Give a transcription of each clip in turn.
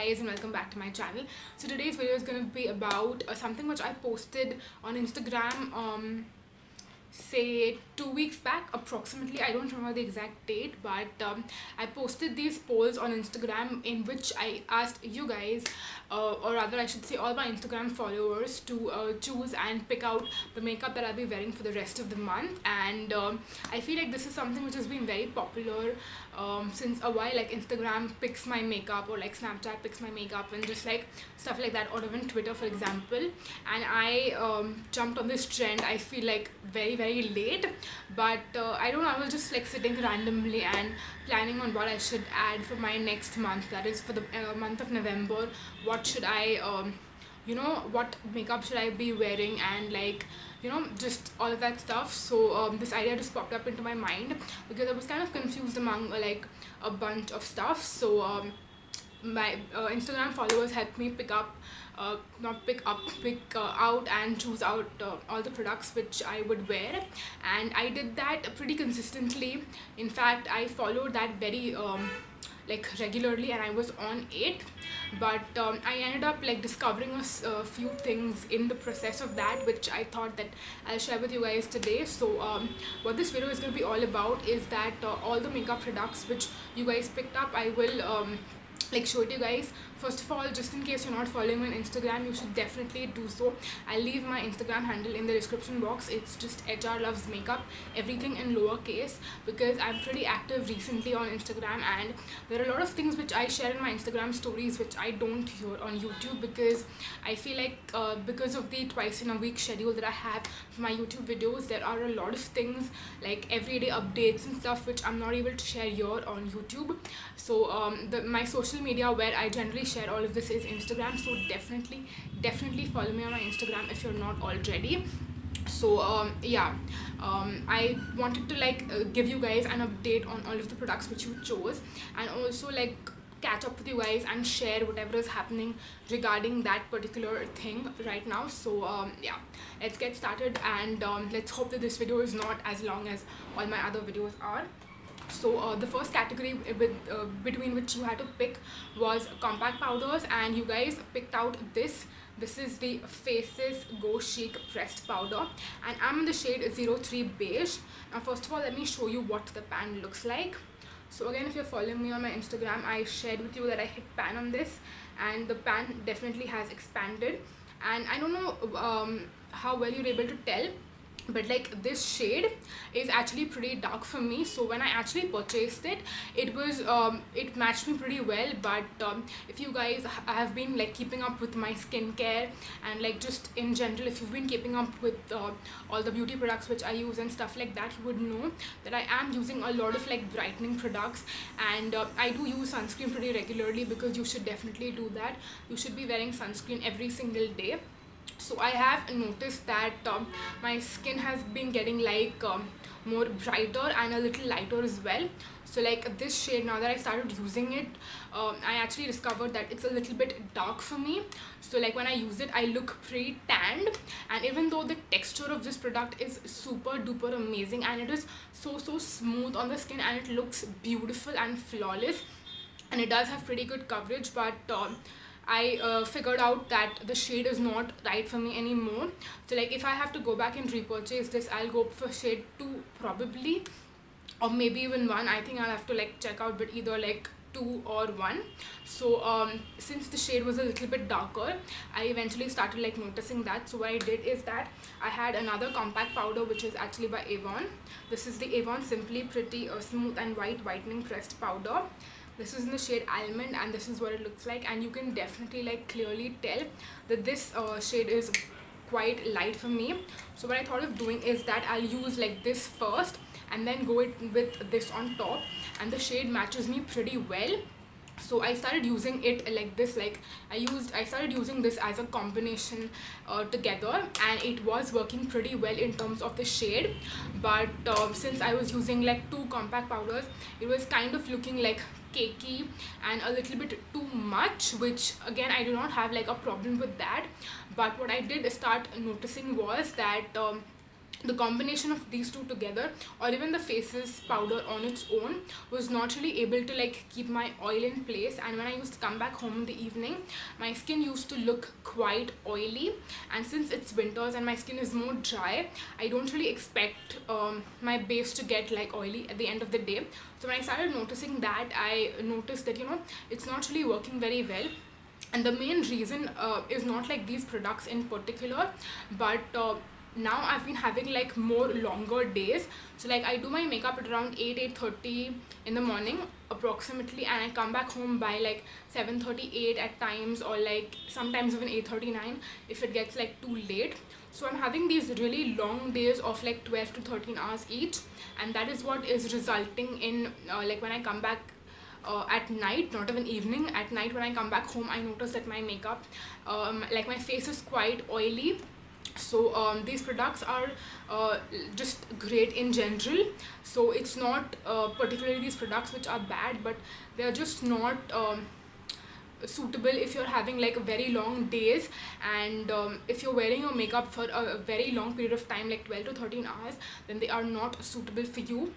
guys, and welcome back to my channel. So today's video is going to be about something which I posted on Instagram say 2 weeks back approximately. I don't remember the exact date, but I posted these polls on Instagram in which I asked you guys, or rather I should say all my Instagram followers, to choose and pick out the makeup that I'll be wearing for the rest of the month. And I feel like this is something which has been very popular since a while. Like Instagram picks my makeup, or like Snapchat picks my makeup, and just like stuff like that, or even Twitter for example. And I jumped on this trend, I feel like very late, but I don't know, I was just like sitting randomly and planning on what I should add for my next month, that is for the month of November. What should I what makeup should I be wearing, and like just all of that stuff. So this idea just popped up into my mind because I was kind of confused among like a bunch of stuff. So my Instagram followers helped me pick out and choose out all the products which I would wear, and I did that pretty consistently. In fact, I followed that very like regularly, and I was on it. But I ended up like discovering a few things in the process of that, which I thought that I'll share with you guys today. So what this video is going to be all about is that all the makeup products which you guys picked up, I will like show it to you guys. First of all, just in case you're not following me on Instagram, you should definitely do so. I'll leave my Instagram handle in the description box. It's just HR Loves Makeup, everything in lowercase, because I'm pretty active recently on Instagram, and there are a lot of things which I share in my Instagram stories which I don't hear on YouTube, because I feel like because of the twice in a week schedule that I have for my YouTube videos, there are a lot of things like everyday updates and stuff which I'm not able to share here on YouTube. So my social media where I generally share all of this is Instagram, so definitely follow me on my Instagram if you're not already. So I wanted to like give you guys an update on all of the products which you chose, and also like catch up with you guys and share whatever is happening regarding that particular thing right now. So yeah, let's get started, and let's hope that this video is not as long as all my other videos are. So the first category between which you had to pick was compact powders, and you guys picked out this is the Faces Go Chic pressed powder, and I'm in the shade 03 beige. Now first of all, let me show you what the pan looks like. So again, if you're following me on my Instagram, I shared with you that I hit pan on this, and the pan definitely has expanded. And I don't know how well you're able to tell, but like this shade is actually pretty dark for me. So when I actually purchased it, it was it matched me pretty well. But if you guys have been like keeping up with my skincare, and like just in general, if you've been keeping up with all the beauty products which I use and stuff like that, you would know that I am using a lot of like brightening products, and I do use sunscreen pretty regularly, because you should definitely do that. You should be wearing sunscreen every single day. So I have noticed that my skin has been getting like more brighter and a little lighter as well. So like this shade, now that I started using it, I actually discovered that it's a little bit dark for me. So like when I use it, I look pretty tanned, and even though the texture of this product is super duper amazing, and it is so smooth on the skin, and it looks beautiful and flawless, and it does have pretty good coverage, but I figured out that the shade is not right for me anymore. So like if I have to go back and repurchase this, I'll go for shade 2 probably, or maybe even 1. I think I'll have to like check out, but either like 2 or 1. So since the shade was a little bit darker, I eventually started like noticing that. So what I did is that I had another compact powder which is actually by Avon. This is the Avon Simply Pretty Smooth and White Whitening Pressed Powder. This is in the shade Almond, and this is what it looks like, and you can definitely like clearly tell that this shade is quite light for me. So what I thought of doing is that I'll use like this first and then go with this on top, and the shade matches me pretty well. So I started using it like this, like I started using this as a combination together, and it was working pretty well in terms of the shade. But since I was using like 2 compact powders, it was kind of looking like cakey and a little bit too much, which again I do not have like a problem with that. But what I did start noticing was that the combination of these two together, or even the faces powder on its own, was not really able to like keep my oil in place. And when I used to come back home in the evening, my skin used to look quite oily. And since it's winters and my skin is more dry, I don't really expect my base to get like oily at the end of the day. So when I started noticing that, I noticed that, you know, it's not really working very well. And the main reason is not like these products in particular, but now I've been having like more longer days. So like I do my makeup at around 8:30 in the morning approximately, and I come back home by like 7:38 at times, or like sometimes even 8:39 if it gets like too late. So I'm having these really long days of like 12 to 13 hours each, and that is what is resulting in like when I come back at night, not even evening, at night when I come back home, I notice that my makeup, like my face is quite oily. So these products are just great in general. So it's not particularly these products which are bad, but they are just not suitable if you're having like very long days, and if you're wearing your makeup for a very long period of time, like 12 to 13 hours, then they are not suitable for you.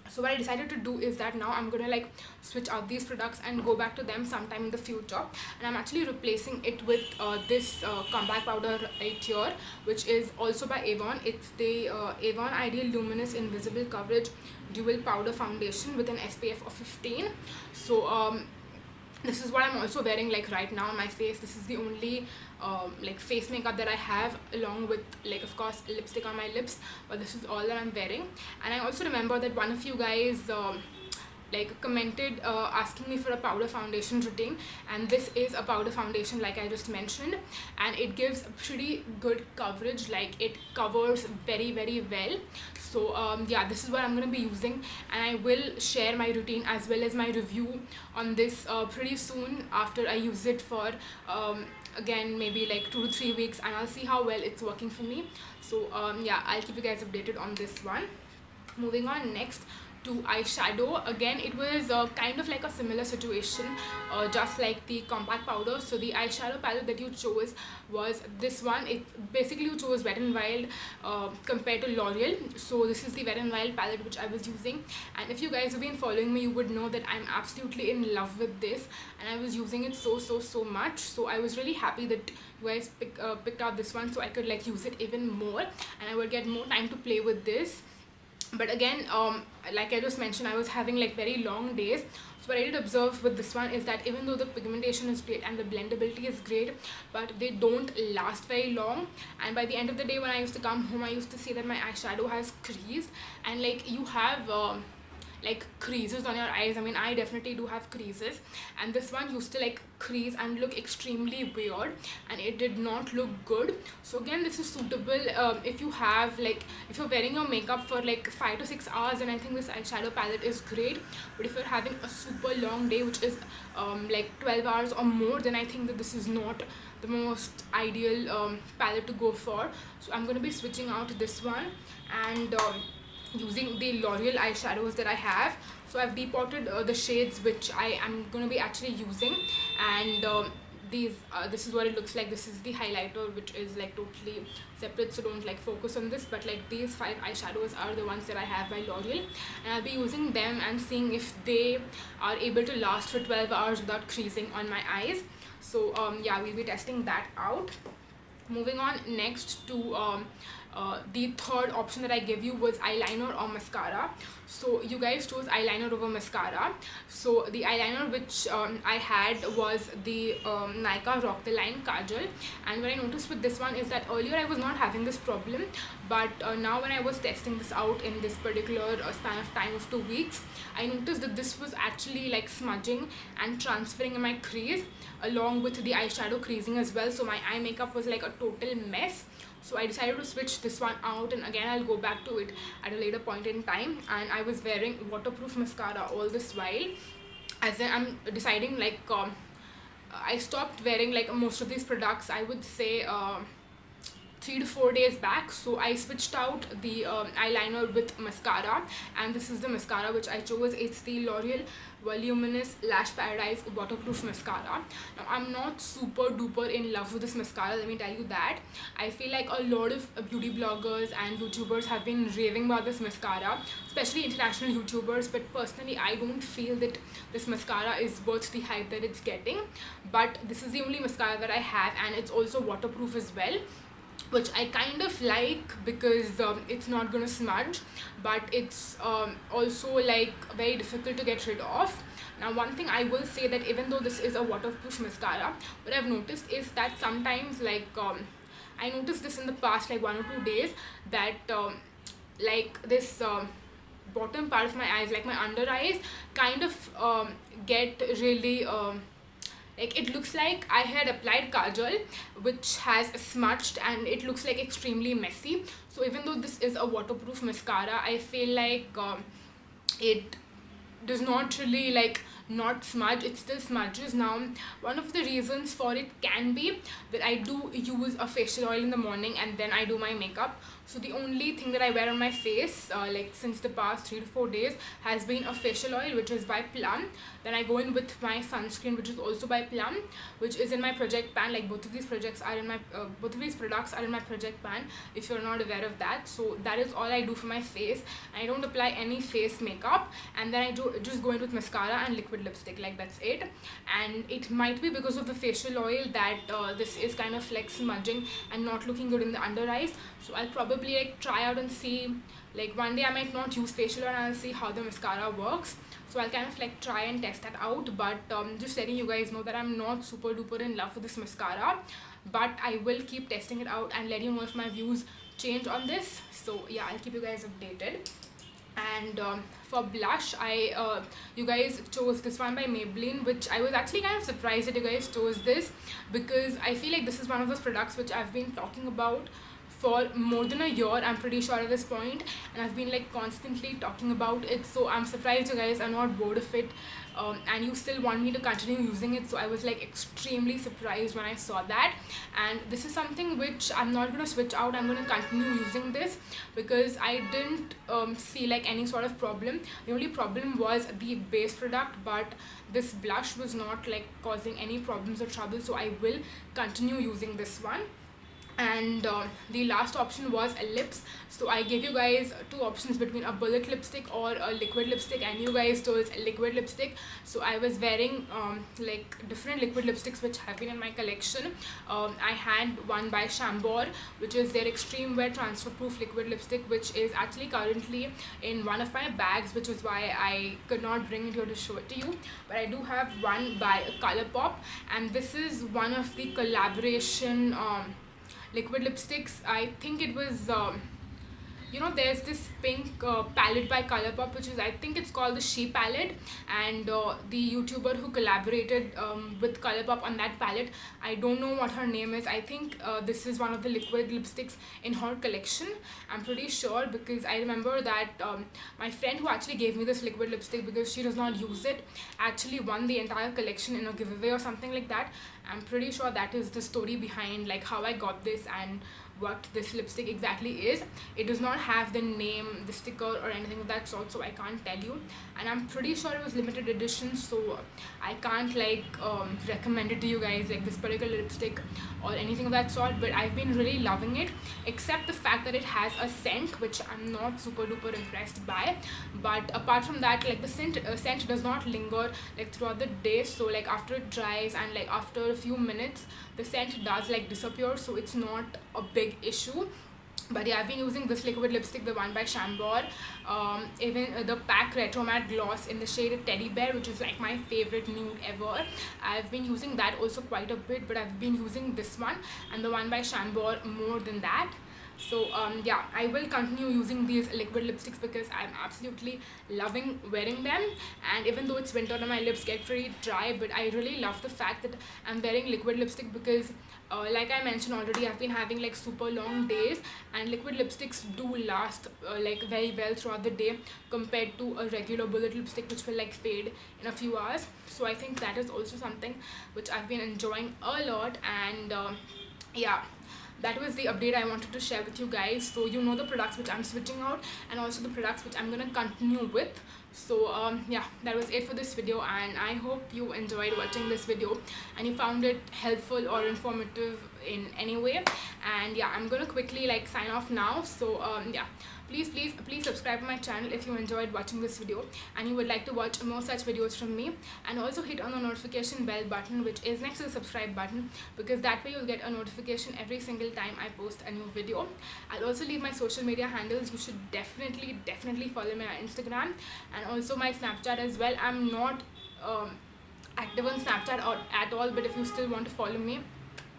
So what I decided to do is that now I'm gonna like switch out these products and go back to them sometime in the future, and I'm actually replacing it with this compact powder right here, which is also by Avon. It's the Avon Ideal Luminous Invisible Coverage Dual Powder Foundation with an SPF of 15. So this is what I'm also wearing like right now on my face. This is the only like face makeup that I have, along with like of course lipstick on my lips, but this is all that I'm wearing. And I also remember that one of you guys like commented asking me for a powder foundation routine, and this is a powder foundation like I just mentioned, and it gives pretty good coverage, like it covers very well. So yeah, this is what I'm going to be using, and I will share my routine as well as my review on this pretty soon after I use it for again maybe like 2 to 3 weeks, and I'll see how well it's working for me. So yeah, I'll keep you guys updated on this one. Moving on next to eyeshadow. Again, it was kind of like a similar situation, just like the compact powder. So the eyeshadow palette that you chose was this one. It basically, you chose Wet n Wild compared to L'Oreal. So this is the Wet n Wild palette which I was using, and if you guys have been following me, you would know that I'm absolutely in love with this, and I was using it so much. So I was really happy that you guys picked out this one, so I could like use it even more, and I would get more time to play with this. But again, like I just mentioned, I was having like very long days. So what I did observe with this one is that even though the pigmentation is great and the blendability is great, but they don't last very long. And by the end of the day, when I used to come home, I used to see that my eyeshadow has creased, and like you have like creases on your eyes. I mean, I definitely do have creases, and this one used to like crease and look extremely weird, and it did not look good. So again, this is suitable if you have like, if you're wearing your makeup for like 5 to 6 hours, then I think this eyeshadow palette is great. But if you're having a super long day, which is like 12 hours or more, then I think that this is not the most ideal palette to go for. So I'm going to be switching out this one and using the L'Oreal eyeshadows that I have. So I've depotted the shades which I am going to be actually using, and this is what it looks like. This is the highlighter, which is like totally separate, so don't like focus on this, but like these 5 eyeshadows are the ones that I have by L'Oreal, and I'll be using them and seeing if they are able to last for 12 hours without creasing on my eyes. So yeah, we'll be testing that out. Moving on next to the third option that I gave you was eyeliner or mascara. So you guys chose eyeliner over mascara. So the eyeliner which I had was the Nykaa Rock the Line Kajal, and what I noticed with this one is that earlier I was not having this problem, but now when I was testing this out in this particular span of time of 2 weeks, I noticed that this was actually like smudging and transferring in my crease along with the eyeshadow creasing as well. So my eye makeup was like a total mess. So I decided to switch this one out, and again I'll go back to it at a later point in time. And I was wearing waterproof mascara all this while, as in I'm deciding like I stopped wearing like most of these products, I would say 3 to 4 days back. So I switched out the eyeliner with mascara, and this is the mascara which I chose. It's the L'Oreal Voluminous Lash Paradise Waterproof Mascara. Now I'm not super duper in love with this mascara, let me tell you that. I feel like a lot of beauty bloggers and YouTubers have been raving about this mascara, especially international YouTubers, but personally I don't feel that this mascara is worth the hype that it's getting. But this is the only mascara that I have, and it's also waterproof as well, which I kind of like because it's not gonna smudge, but it's also like very difficult to get rid of. Now one thing I will say, that even though this is a waterproof mascara, what I've noticed is that sometimes like I noticed this in the past like 1 or 2 days, that like this bottom part of my eyes, like my under eyes, kind of get really like, it looks like I had applied Kajal which has smudged, and it looks like extremely messy. So even though this is a waterproof mascara, I feel like it does not really like not smudge, it still smudges. Now one of the reasons for it can be that I do use a facial oil in the morning and then I do my makeup. So the only thing that I wear on my face like since the past 3 to 4 days has been a facial oil which is by Plum. Then I go in with my sunscreen which is also by Plum, which is in my project pan. Like both of these products are in my project pan, if you're not aware of that. So that is all I do for my face. I don't apply any face makeup, and then I just go in with mascara and liquid lipstick, like that's it. And it might be because of the facial oil that this is kind of like smudging and not looking good in the under eyes. So I'll probably like try out and see, like one day I might not use facial oil and I'll see how the mascara works. So I'll kind of like try and test that out. But just letting you guys know that I'm not super duper in love with this mascara, but I will keep testing it out and let you know if my views change on this. So yeah, I'll keep you guys updated. And for blush, you guys chose this one by Maybelline, which I was actually kind of surprised that you guys chose this, because I feel like this is one of those products which I've been talking about for more than a year, I'm pretty sure at this point, and I've been like constantly talking about it. So I'm surprised you guys are not bored of it, and you still want me to continue using it. So I was like extremely surprised when I saw that. And this is something which I'm not going to switch out, I'm going to continue using this, because I didn't see like any sort of problem. The only problem was the base product, but this blush was not like causing any problems or trouble, so I will continue using this one. And the last option was lips. So I gave you guys two options between a bullet lipstick or a liquid lipstick, and you guys chose liquid lipstick. So I was wearing like different liquid lipsticks which have been in my collection. I had one by Chambor, which is their extreme wear transfer-proof liquid lipstick, which is actually currently in one of my bags, which is why I could not bring it here to show it to you. But I do have one by Colourpop, and this is one of the collaboration liquid lipsticks. I think it was you know, there's this pink palette by Colourpop, which is, I think it's called the Chic palette, and the YouTuber who collaborated with Colourpop on that palette, I don't know what her name is. I think this is one of the liquid lipsticks in her collection, I'm pretty sure, because I remember that my friend who actually gave me this liquid lipstick, because she does not use it, actually won the entire collection in a giveaway or something like that. I'm pretty sure that is the story behind like how I got this and what this lipstick exactly is. It does not have the name, the sticker or anything of that sort, so I can't tell you, and I'm pretty sure it was limited edition, so I can't like recommend it to you guys, like this particular lipstick or anything of that sort. But I've been really loving it, except the fact that it has a scent which I'm not super duper impressed by. But apart from that, like the scent does not linger like throughout the day, so like after it dries and like after a few minutes the scent does like disappear, so it's not a big issue. But yeah, I've been using this liquid lipstick, the one by Chambor, even the Pack Retro Matte Gloss in the shade Teddy Bear, which is like my favorite nude ever. I've been using that also quite a bit, but I've been using this one and the one by Chambor more than that. So yeah, I will continue using these liquid lipsticks because I'm absolutely loving wearing them. And even though it's winter and my lips get pretty dry, but I really love the fact that I'm wearing liquid lipstick, because like I mentioned already, I've been having like super long days, and liquid lipsticks do last like very well throughout the day compared to a regular bullet lipstick, which will like fade in a few hours. So I think that is also something which I've been enjoying a lot. And yeah, that was the update I wanted to share with you guys, so you know the products which I'm switching out and also the products which I'm gonna continue with. So yeah, that was it for this video, and I hope you enjoyed watching this video and you found it helpful or informative in any way. And yeah, I'm gonna quickly like sign off now. So yeah, please subscribe to my channel if you enjoyed watching this video and you would like to watch more such videos from me, and also hit on the notification bell button which is next to the subscribe button, because that way you'll get a notification every single time I post a new video. I'll also leave my social media handles. You should definitely follow me on Instagram and also my Snapchat as well. I'm not active on Snapchat or at all, but if you still want to follow me,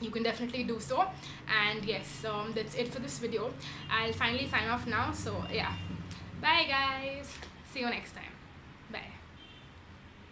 you can definitely do so. And yes, that's it for this video. I'll finally sign off now. So yeah, bye guys, see you next time.